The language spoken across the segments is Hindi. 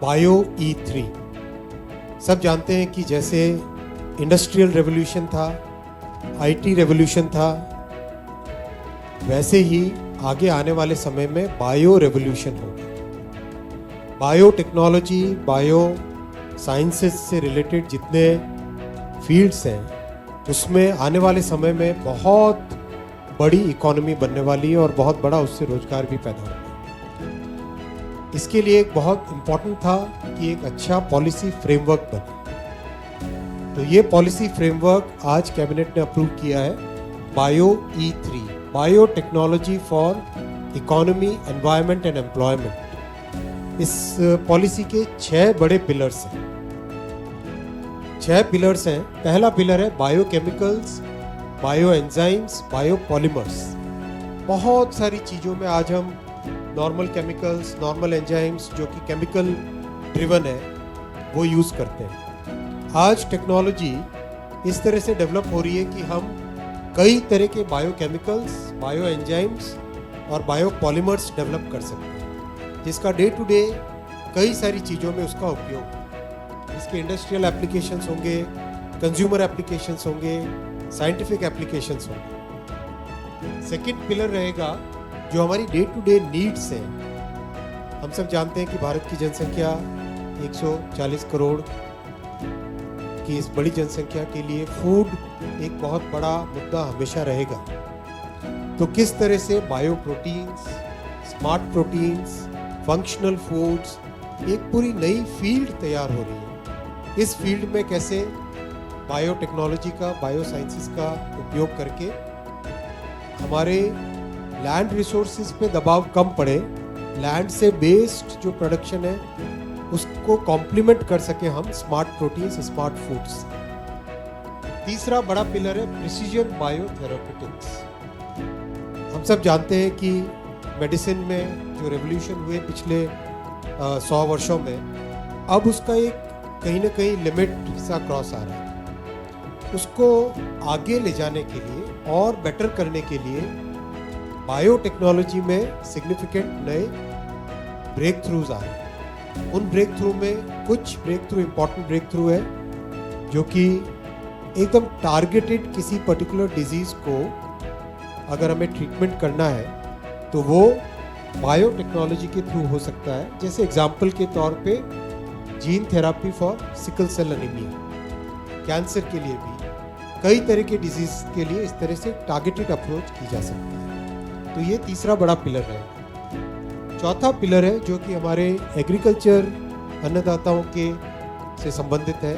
Bio E3। सब जानते हैं कि जैसे इंडस्ट्रियल रेवोल्यूशन था, आईटी रेवोल्यूशन था, वैसे ही आगे आने वाले समय में बायो रेवोल्यूशन होगा। बायो टेक्नोलॉजी, बायो साइंसेस से रिलेटेड जितने फील्ड्स हैं, उसमें आने वाले समय में बहुत बड़ी इकोनॉमी बनने वाली है और बहुत बड़ा उससे रोजगार भी पैदा होगा। इसके लिए एक बहुत इम्पोर्टेंट था कि एक अच्छा पॉलिसी फ्रेमवर्क बने। तो ये पॉलिसी फ्रेमवर्क आज कैबिनेट ने अप्रूव किया है, bio E3, bio technology for economy, environment and employment. इस पॉलिसी के 6 बड़े पिलर्स हैं। 6 पिलर्स हैं। पहला पिलर है biochemicals, bio enzymes, bio polymers. बहुत सारी चीज़ों में आज हम नॉर्मल केमिकल्स, नॉर्मल एंजाइम्स जो कि केमिकल ड्रिवन है, वो यूज़ करते हैं। आज टेक्नोलॉजी इस तरह से डेवलप हो रही है कि हम कई तरह के बायोकेमिकल्स, बायो एंजाइम्स और बायो पॉलीमर्स डेवलप कर सकते हैं, जिसका डे टू डे कई सारी चीज़ों में उसका उपयोग। इसके इंडस्ट्रियल एप्लीकेशंस होंगे, कंज्यूमर एप्लीकेशंस होंगे, साइंटिफिक एप्लीकेशंस होंगे। सेकंड पिलर रहेगा जो हमारी डे टू डे नीड्स हैं। हम सब जानते हैं कि भारत की जनसंख्या 140 करोड़ की इस बड़ी जनसंख्या के लिए फूड एक बहुत बड़ा मुद्दा हमेशा रहेगा। तो किस तरह से bio proteins, smart proteins, functional foods, एक पूरी नई फील्ड तैयार हो रही है। इस फील्ड में कैसे बायो टेक्नोलॉजी का, बायो साइंसेस का उपयोग करके हमारे लैंड रिसोर्सेज पे दबाव कम पड़े, लैंड से बेस्ड जो प्रोडक्शन है उसको कॉम्प्लीमेंट कर सके हम स्मार्ट प्रोटीन्स, स्मार्ट फूड्स। तीसरा बड़ा पिलर है प्रिसीजन बायोथेरापेटिक्स। हम सब जानते हैं कि मेडिसिन में जो रेवोल्यूशन हुए पिछले 100 वर्षों में, अब उसका एक कहीं ना कहीं लिमिट सा क्रॉस आ रहा है। उसको आगे ले जाने के लिए और बेटर करने के लिए बायोटेक्नोलॉजी में सिग्निफिकेंट नए ब्रेक थ्रूज आ रहे हैं। उन ब्रेक थ्रू में कुछ breakthrough, important breakthrough है जो कि एकदम टारगेटेड किसी पर्टिकुलर डिजीज को अगर हमें ट्रीटमेंट करना है तो वो बायोटेक्नोलॉजी के थ्रू हो सकता है। जैसे एग्जाम्पल के तौर पे gene therapy for sickle cell anaemia, cancer के लिए भी, कई तरह के डिजीज के लिए इस तरह से टारगेटेड अप्रोच की जा सकती है। तो ये तीसरा बड़ा पिलर है। चौथा पिलर है जो कि हमारे एग्रीकल्चर, अन्नदाताओं के से संबंधित है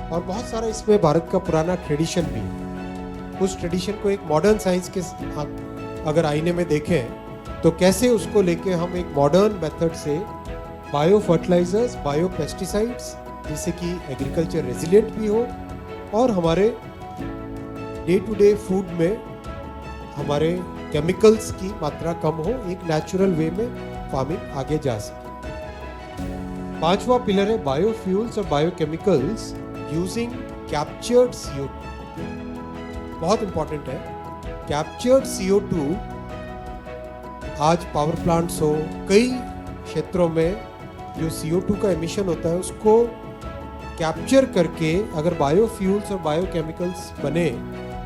और बहुत सारा इसमें भारत का पुराना ट्रेडिशन भी है। उस ट्रेडिशन को एक मॉडर्न साइंस के अगर आईने में देखें तो कैसे उसको लेके हम एक मॉडर्न मेथड से बायो फर्टिलाइजर्स, बायो पेस्टिसाइड्स, जिससे कि एग्रीकल्चर रेजिलिएंट भी हो और हमारे डे टू डे फूड में हमारे केमिकल्स की मात्रा कम हो, एक नेचुरल वे में फार्मिंग आगे जा सके। पांचवा पिलर है बायोफ्यूल्स और बायोकेमिकल्स यूजिंग कैप्चर्ड CO2। बहुत इंपॉर्टेंट है। कैप्चर्ड CO2 आज पावर प्लांट्स हो, कई क्षेत्रों में जो CO2 का एमिशन होता है उसको कैप्चर करके अगर बायोफ्यूल्स और बायोकेमिकल्स बने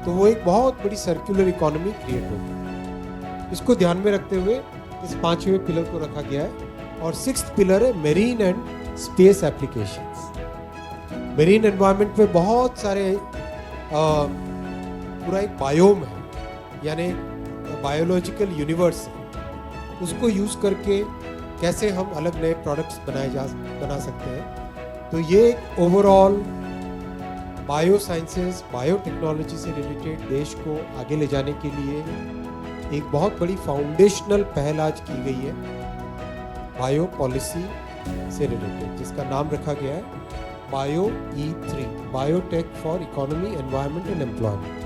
तो वो एक बहुत बड़ी सर्कुलर इकोनॉमी क्रिएट होगी। इसको ध्यान में रखते हुए इस 5वें पिलर को रखा गया है। और 6th पिलर है marine and space applications. Marine environment में बहुत सारे पूरा एक बायोम है, यानी बायोलॉजिकल यूनिवर्स है। उसको यूज करके कैसे हम अलग नए प्रोडक्ट्स बना सकते हैं। तो ये एक ओवरऑल बायो साइंसेस, बायोटेक्नोलॉजी से रिलेटेड देश को आगे ले जाने के लिए एक बहुत बड़ी फाउंडेशनल पहल आज की गई है बायो पॉलिसी से रिलेटेड, जिसका नाम रखा गया है bio E3, biotech for economy, environment and employment.